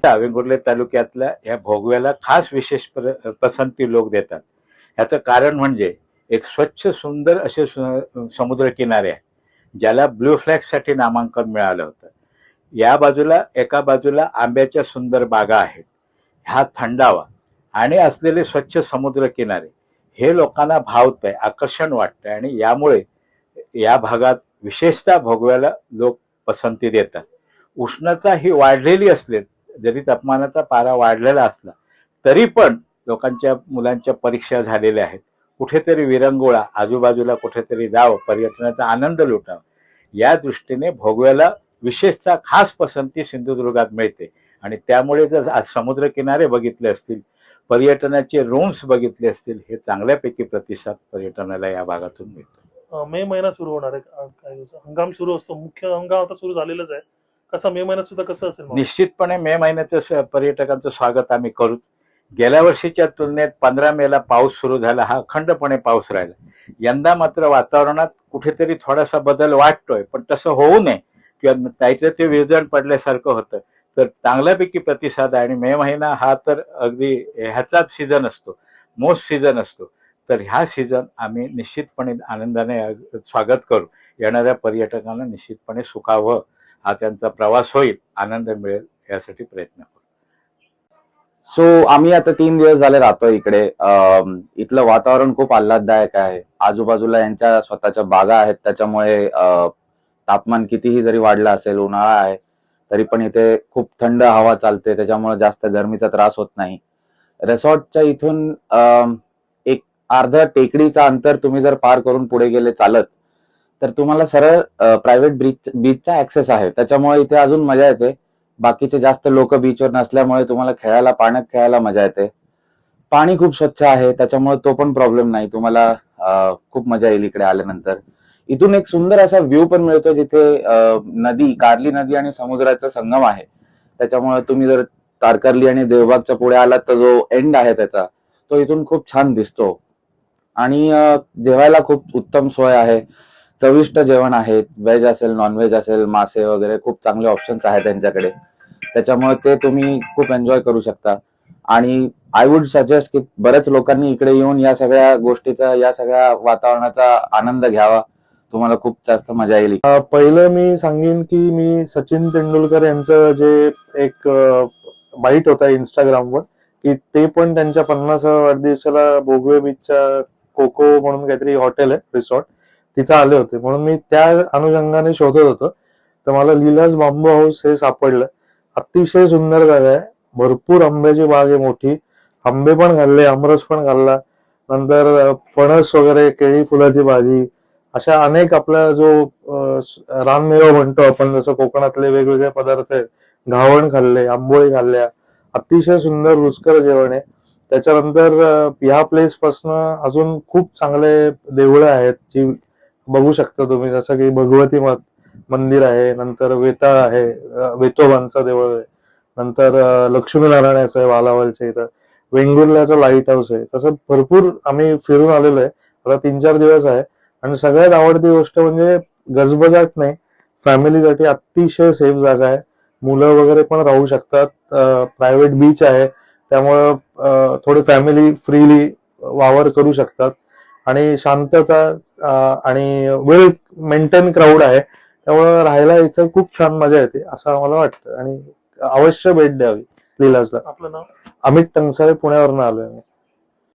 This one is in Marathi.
वेंगुर्ले तालुक्यातल्या या भोगव्याला खास विशेष पसंती लोक देतात. ह्याचं कारण म्हणजे एक स्वच्छ सुंदर असे समुद्र किनारे आहे, ज्याला ब्लू फ्लॅग साठी नामांकन मिळालं होतं. या बाजूला एका बाजूला आंब्याच्या सुंदर बागा आहेत. हा थंडावा आणि असलेले स्वच्छ समुद्र किनारे हे लोकांना भावतंय, आकर्षण वाटतंय आणि यामुळे या भागात विशेषतः भोगव्याला लोक पसंती देतात. उष्णता ही वाढलेली असले, जरी तापमानाचा पारा वाढलेला असला तरी पण लोकांच्या मुलांच्या परीक्षा झालेल्या आहेत. कुठेतरी विरंगुळा, आजूबाजूला कुठेतरी जावं, पर्यटनाचा आनंद लुटावा, या दृष्टीने भोगव्याला विशेषतः खास पसंती सिंधुदुर्गात मिळते. आणि त्यामुळे जर आज समुद्र किनारे बघितले असतील, पर्यटनाचे रूम्स बघितले असतील, हे चांगल्यापैकी प्रतिसाद पर्यटनाला या भागातून मिळतो. मे महिना सुरू होणार आहे, काही दिवस हंगाम सुरू असतो, मुख्य हंगाम आता सुरू झालेलाच आहे. कसा मे महिन्यात सुद्धा कसं असेल? निश्चितपणे मे महिन्याचं पर्यटकांचं स्वागत आम्ही करू. गेल्या वर्षीच्या तुलनेत 15 मेला पाऊस सुरू झाला, हा अखंडपणे पाऊस राहिला. यंदा मात्र वातावरणात कुठेतरी थोडासा बदल वाटतोय, पण तसं होऊ नये किंवा काहीतरी ते विरजण पडल्यासारखं होतं. तर चांगल्यापैकी प्रतिसाद आहे आणि मे महिना हा तर अगदी ह्याचाच सीझन असतो, मोस्ट सीझन असतो. तर ह्या सीझन आम्ही निश्चितपणे आनंदाने स्वागत करू. येणाऱ्या पर्यटकांना निश्चितपणे सुखावं, हा त्यांचा प्रवास होईल, आनंद मिळेल, यासाठी प्रयत्न करू. सो आम्ही आता 3 दिवस झाले राहतोय इकडे. इथलं वातावरण खूप आल्हाददायक आहे. आजूबाजूला यांच्या स्वतःच्या बागा आहेत, त्याच्यामुळे तापमान कितीही जरी वाढलं असेल, उन्हाळा आहे तरी पण इथे खूप थंड हवा चालते, त्याच्यामुळे जास्त गरमीचा त्रास होत नाही. रिसॉर्टच्या इथून एक अर्धा टेकडीचा अंतर तुम्ही जर पार करून पुढे गेले चालत, तर तुम्हाला सरळ प्रायव्हेट बीचचा ऍक्सेस आहे. त्याच्यामुळे इथे अजून मजा येते. बाकीचे जास्त लोक बीचवर नसल्यामुळे तुम्हाला खेळायला, पाण्यात खेळायला मजा येते. पाणी खूप स्वच्छ आहे, त्याच्यामुळे तो पण प्रॉब्लेम नाही. तुम्हाला खूप मजा येईल इकडे आल्यानंतर. इथून एक सुंदर असा व्ह्यू पण मिळतो, जिथे नदी, कार्ली नदी आणि समुद्राचा संगम आहे. त्याच्यामुळे तुम्ही जर तारकर्ली आणि देवबागच्या पुढे आलात तर जो एंड आहे त्याचा, तो इथून खूप छान दिसतो. आणि जेवायला खूप उत्तम सोय आहे. चविष्ट जेवण आहे. व्हेज असेल, नॉनव्हेज असेल, मासे वगैरे खूप चांगले ऑप्शन्स आहेत त्यांच्याकडे. त्याच्यामुळे ते तुम्ही खूप एन्जॉय करू शकता. आणि आय वुड सजेस्ट की बऱ्याच लोकांनी इकडे येऊन या सगळ्या गोष्टीचा, या सगळ्या वातावरणाचा आनंद घ्यावा. तुम्हाला खूप जास्त मजा येईल. पहिलं मी सांगेन की मी सचिन तेंडुलकर यांचं जे एक बाईट होता इंस्टाग्रामवर, की ते पण त्यांच्या 50व्या वाढदिवसाला भोगवे बीचच्या कोको म्हणून काहीतरी हॉटेल आहे, रिसॉर्ट, तिथे आले होते. म्हणून मी त्या अनुषंगाने शोधत होतो, तर मला लीलाज बांबू हाऊस हे सापडलं. अतिशय सुंदर जागा आहे. भरपूर आंब्याची बाग आहे मोठी. आंबे पण खाल्ले, आमरस पण खाल्ला. नंतर फणस वगैरे, केळी फुलाची भाजी, अशा अनेक आपला जो रानमेवा म्हणतो आपण, जसं कोकणातले वेगवेगळे पदार्थ आहेत. घावण खाल्ले, आंबोळी खाल्ल्या. अतिशय सुंदर रुचकर जेवण आहे. त्याच्यानंतर ह्या प्लेस पासून अजून खूप चांगले देवळं आहेत जी बघू शकता तुम्ही, जसं की भगवती मंदिर आहे, नंतर वेताळ आहे, वेतोबांचा देवळ आहे, नंतर लक्ष्मीनारायणाचं आहे वालावलच्या इथं, वेंगुर्ल्याचं लाईट हाऊस आहे. तसं भरपूर आम्ही फिरून आलेलो आहे. आता 3-4 दिवस आहे. आणि सगळ्यात आवडती गोष्ट म्हणजे गजबजाट नाही, फॅमिलीसाठी अतिशय सेफ जागा आहे. मुलं वगैरे पण राहू शकतात. प्रायव्हेट बीच आहे, त्यामुळं थोडी फॅमिली फ्रीली वावर करू शकतात. आणि शांतता आणि वेल मेंटेन क्राऊड आहे, त्यामुळे राहायला इथं खूप छान मजा येते असं मला वाटतं. आणि अवश्य भेट द्यावी लीलाजला. आपलं नाव? अमित टंगसाळे, पुण्यावरून आलोय मी.